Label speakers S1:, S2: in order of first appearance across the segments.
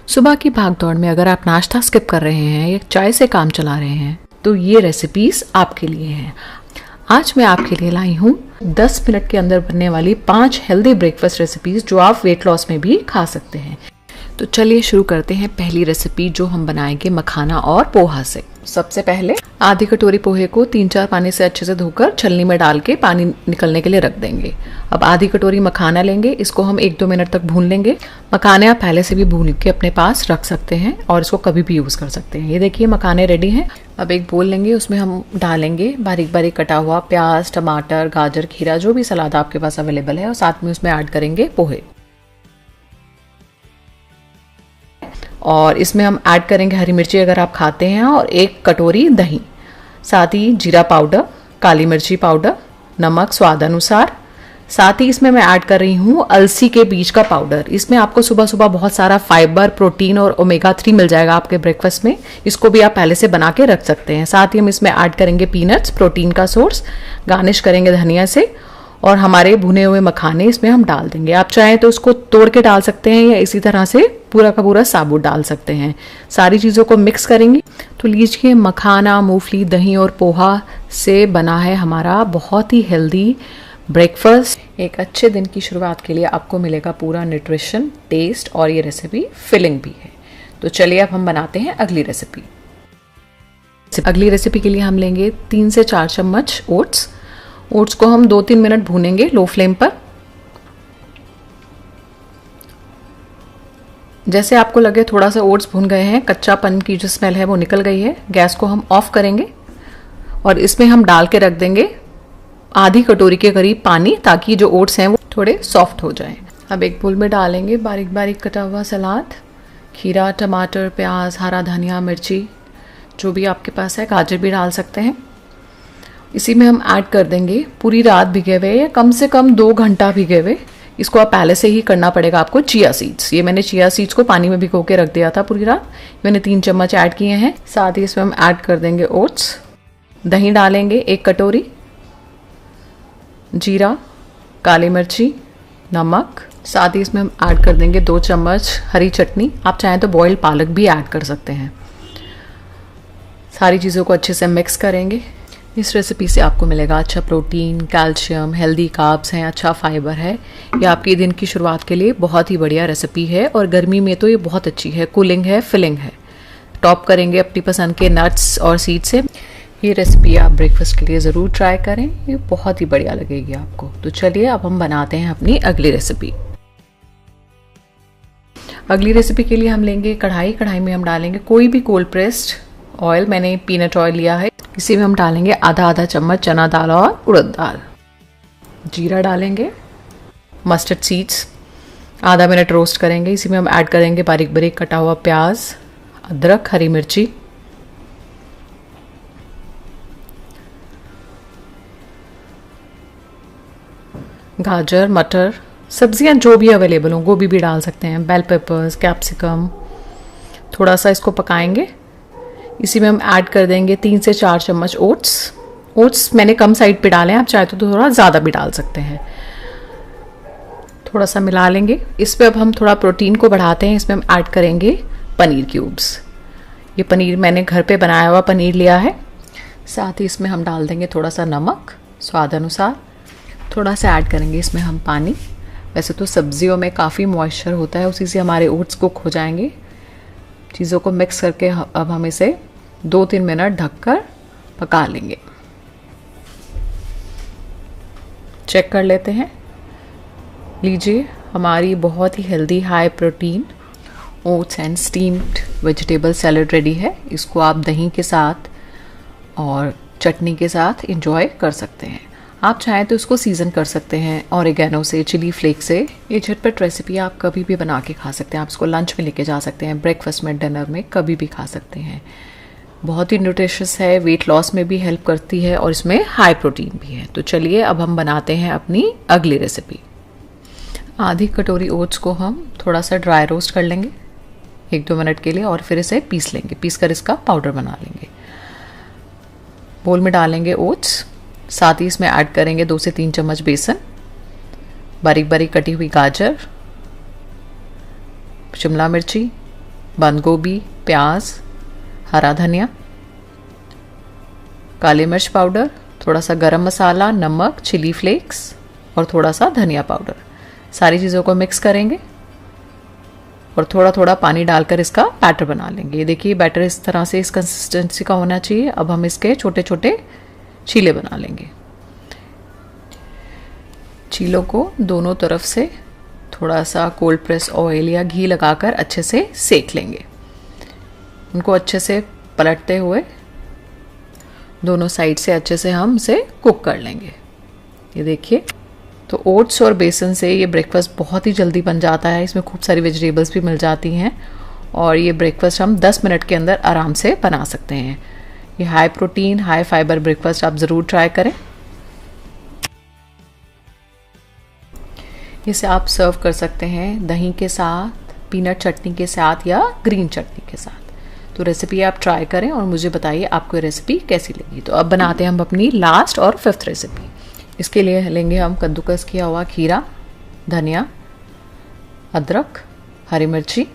S1: सुबह की भागदौड़ में अगर आप नाश्ता स्किप कर रहे हैं या चाय से काम चला रहे हैं तो ये रेसिपीज आपके लिए हैं। आज मैं आपके लिए लाई हूँ 10 मिनट के अंदर बनने वाली 5 हेल्दी ब्रेकफास्ट रेसिपीज जो आप वेट लॉस में भी खा सकते हैं। तो चलिए शुरू करते हैं पहली रेसिपी जो हम बनाएंगे मखाना और पोहा से। सबसे पहले आधी कटोरी पोहे को 3-4 पानी से अच्छे से धोकर छलनी में डाल के पानी निकलने के लिए रख देंगे। अब आधी कटोरी मखाना लेंगे, इसको हम 1-2 मिनट तक भून लेंगे। मखाने आप पहले से भी भून के अपने पास रख सकते हैं और इसको कभी भी यूज कर सकते हैं। ये देखिए मखाने रेडी हैं। अब एक बोल लेंगे, उसमें हम डालेंगे बारीक बारीक कटा हुआ प्याज, टमाटर, गाजर, खीरा, जो भी सलाद आपके पास अवेलेबल है, और साथ में उसमें ऐड करेंगे पोहे। और इसमें हम ऐड करेंगे हरी मिर्ची अगर आप खाते हैं, और 1 कटोरी दही, साथ ही जीरा पाउडर, काली मिर्ची पाउडर, नमक स्वाद अनुसार। साथ ही इसमें मैं ऐड कर रही हूँ अलसी के बीज का पाउडर। इसमें आपको सुबह सुबह बहुत सारा फाइबर, प्रोटीन और ओमेगा 3 मिल जाएगा आपके ब्रेकफास्ट में। इसको भी आप पहले से बना के रख सकते हैं। साथ ही हम इसमें ऐड करेंगे पीनट्स, प्रोटीन का सोर्स, गार्निश करेंगे धनिया से, और हमारे भुने हुए मखाने इसमें हम डाल देंगे। आप चाहें तो उसको तोड़ के डाल सकते हैं या इसी तरह से पूरा का पूरा साबुत डाल सकते हैं। सारी चीज़ों को मिक्स करेंगे। तो लीजिए मखाना, मूंगफली, दही और पोहा से बना है हमारा बहुत ही हेल्दी ब्रेकफास्ट। एक अच्छे दिन की शुरुआत के लिए आपको मिलेगा पूरा न्यूट्रिशन, टेस्ट, और ये रेसिपी फिलिंग भी है। तो चलिए अब हम बनाते हैं अगली रेसिपी। अगली रेसिपी के लिए हम लेंगे 3 से 4 चम्मच ओट्स। ओट्स को हम 2-3 मिनट भूनेंगे लो फ्लेम पर। जैसे आपको लगे थोड़ा सा ओट्स भून गए हैं, कच्चापन की जो स्मेल है वो निकल गई है, गैस को हम ऑफ करेंगे और इसमें हम डाल के रख देंगे आधी कटोरी के करीब पानी, ताकि जो ओट्स हैं वो थोड़े सॉफ्ट हो जाएं। अब एक बोल में डालेंगे बारीक बारीक कटा हुआ सलाद, खीरा, टमाटर, प्याज, हरा धनिया, मिर्ची, जो भी आपके पास है, गाजर भी डाल सकते हैं। इसी में हम ऐड कर देंगे पूरी रात भिगे हुए या कम से कम 2 घंटा भिगे हुए, इसको आप पहले से ही करना पड़ेगा आपको, चिया सीड्स। ये मैंने चिया सीड्स को पानी में भिगो के रख दिया था पूरी रात। मैंने 3 चम्मच ऐड किए हैं। साथ ही इसमें हम ऐड कर देंगे ओट्स, दही डालेंगे 1 कटोरी, जीरा, काली मिर्ची, नमक। साथ ही इसमें हम ऐड कर देंगे 2 चम्मच हरी चटनी। आप चाहें तो बॉइल्ड पालक भी ऐड कर सकते हैं। सारी चीज़ों को अच्छे से मिक्स करेंगे। इस रेसिपी से आपको मिलेगा अच्छा प्रोटीन, कैल्शियम, हेल्दी कार्ब्स हैं, अच्छा फाइबर है। ये आपके दिन की शुरुआत के लिए बहुत ही बढ़िया रेसिपी है, और गर्मी में तो ये बहुत अच्छी है, कूलिंग है, फिलिंग है। टॉप करेंगे अपनी पसंद के नट्स और सीड से। ये रेसिपी आप ब्रेकफास्ट के लिए ज़रूर ट्राई करें, ये बहुत ही बढ़िया लगेगी आपको। तो चलिए अब हम बनाते हैं अपनी अगली रेसिपी। अगली रेसिपी के लिए हम लेंगे कढ़ाई। कढ़ाई में हम डालेंगे कोई भी कोल्ड प्रेस्ड ऑयल, मैंने पीनट ऑयल लिया है। इसी में हम डालेंगे आधा चम्मच चना दाल और उड़द दाल। जीरा डालेंगे, मस्टर्ड सीड्स, आधा मिनट रोस्ट करेंगे। इसी में हम ऐड करेंगे बारीक बारीक कटा हुआ प्याज, अदरक, हरी मिर्ची, गाजर, मटर, सब्जियां जो भी अवेलेबल हो, गोभी भी डाल सकते हैं, बेल पेपर्स, कैप्सिकम। थोड़ा सा इसको पकाएंगे। इसी में हम ऐड कर देंगे 3 से 4 चम्मच ओट्स। ओट्स मैंने कम साइड पे डाले हैं, आप चाहे तो थोड़ा ज़्यादा भी डाल सकते हैं। थोड़ा सा मिला लेंगे। इस पे अब हम थोड़ा प्रोटीन को बढ़ाते हैं। इसमें हम ऐड करेंगे पनीर क्यूब्स। ये पनीर मैंने घर पे बनाया हुआ पनीर लिया है। साथ ही इसमें हम डाल देंगे थोड़ा सा नमक स्वाद अनुसार। थोड़ा सा ऐड करेंगे इसमें हम पानी। वैसे तो सब्जियों में काफ़ी मॉइस्चर होता है, उसी से हमारे ओट्स कुक हो जाएंगे। चीज़ों को मिक्स करके अब हम इसे 2-3 मिनट ढककर पका लेंगे। चेक कर लेते हैं। लीजिए हमारी बहुत ही healthy, high protein oats and steamed vegetable salad ready है। इसको आप दही के साथ और चटनी के साथ एंजॉय कर सकते हैं। आप चाहें तो इसको सीजन कर सकते हैं ऑरिगेनो से, चिली फ्लेक से। ये झटपट रेसिपी आप कभी भी बना के खा सकते हैं। आप इसको लंच में लेके जा सकते हैं, ब्रेकफास्ट में, डिनर में, कभी भी खा सकते हैं। बहुत ही न्यूट्रिशियस है, वेट लॉस में भी हेल्प करती है, और इसमें हाई प्रोटीन भी है। तो चलिए अब हम बनाते हैं अपनी अगली रेसिपी। आधी कटोरी ओट्स को हम थोड़ा सा ड्राई रोस्ट कर लेंगे 1-2 मिनट के लिए, और फिर इसे पीस लेंगे। पीस कर इसका पाउडर बना लेंगे। बोल में डालेंगे ओट्स, साथ ही इसमें ऐड करेंगे 2 से 3 चम्मच बेसन, बारीक बारीक कटी हुई गाजर, शिमला मिर्ची, बंद गोभी, प्याज, हरा धनिया, काली मिर्च पाउडर, थोड़ा सा गरम मसाला, नमक, चिली फ्लेक्स और थोड़ा सा धनिया पाउडर। सारी चीज़ों को मिक्स करेंगे और थोड़ा थोड़ा पानी डालकर इसका बैटर बना लेंगे। ये देखिए बैटर इस तरह से इस कंसिस्टेंसी का होना चाहिए। अब हम इसके छोटे छोटे चीले बना लेंगे। चीलों को दोनों तरफ से थोड़ा सा कोल्ड प्रेस ऑयल या घी लगाकर अच्छे से सेक लेंगे। उनको अच्छे से पलटते हुए दोनों साइड से अच्छे से हम इसे कुक कर लेंगे। ये देखिए, तो ओट्स और बेसन से ये ब्रेकफास्ट बहुत ही जल्दी बन जाता है। इसमें खूब सारी वेजिटेबल्स भी मिल जाती हैं और ये ब्रेकफास्ट हम 10 मिनट के अंदर आराम से बना सकते हैं। ये high protein high fibre breakfast आप ज़रूर ट्राई करें। इसे आप सर्व कर सकते हैं दही के साथ, पीनट चटनी के साथ या ग्रीन चटनी के साथ। तो रेसिपी आप ट्राई करें और मुझे बताइए आपको ये रेसिपी कैसी लगी। तो अब बनाते हैं हम अपनी लास्ट और 5th रेसिपी। इसके लिए लेंगे हम कद्दूकस किया हुआ खीरा, धनिया, अदरक, हरी मिर्ची,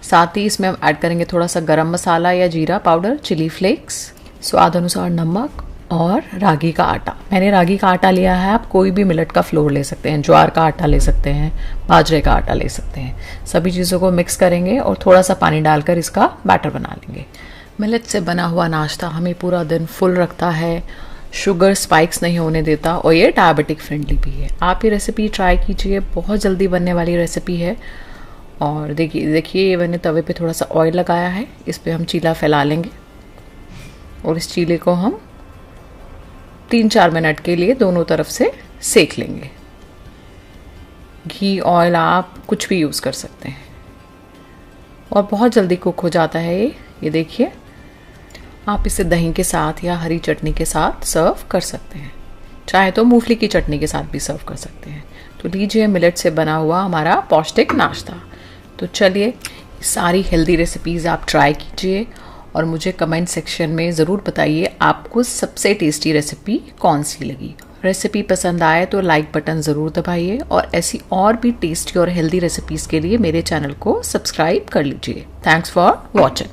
S1: साथ ही इसमें हम ऐड करेंगे थोड़ा सा गरम मसाला या जीरा पाउडर, चिली फ्लेक्स, स्वाद अनुसार नमक और रागी का आटा। मैंने रागी का आटा लिया है, आप कोई भी मिलेट का फ्लोर ले सकते हैं, ज्वार का आटा ले सकते हैं, बाजरे का आटा ले सकते हैं। सभी चीज़ों को मिक्स करेंगे और थोड़ा सा पानी डालकर इसका बैटर बना लेंगे। मिलेट से बना हुआ नाश्ता हमें पूरा दिन फुल रखता है, शुगर स्पाइक्स नहीं होने देता और ये डायबिटिक फ्रेंडली भी है। आप ये रेसिपी ट्राई कीजिए, बहुत जल्दी बनने वाली रेसिपी है। और देखिए ये मैंने तवे पे थोड़ा सा ऑयल लगाया है, इस पर हम चीला फैला लेंगे और इस चीले को हम 3-4 मिनट के लिए दोनों तरफ से सेक लेंगे। घी, ऑयल आप कुछ भी यूज़ कर सकते हैं और बहुत जल्दी कुक हो जाता है ये देखिए। आप इसे दही के साथ या हरी चटनी के साथ सर्व कर सकते हैं, चाहे तो मूंगफली की चटनी के साथ भी सर्व कर सकते हैं। तो लीजिए मिलेट से बना हुआ हमारा पौष्टिक नाश्ता। तो चलिए सारी हेल्दी रेसिपीज़ आप ट्राई कीजिए और मुझे कमेंट सेक्शन में ज़रूर बताइए आपको सबसे टेस्टी रेसिपी कौन सी लगी। रेसिपी पसंद आए तो लाइक बटन ज़रूर दबाइए और ऐसी और भी टेस्टी और हेल्दी रेसिपीज़ के लिए मेरे चैनल को सब्सक्राइब कर लीजिए। Thanks for watching.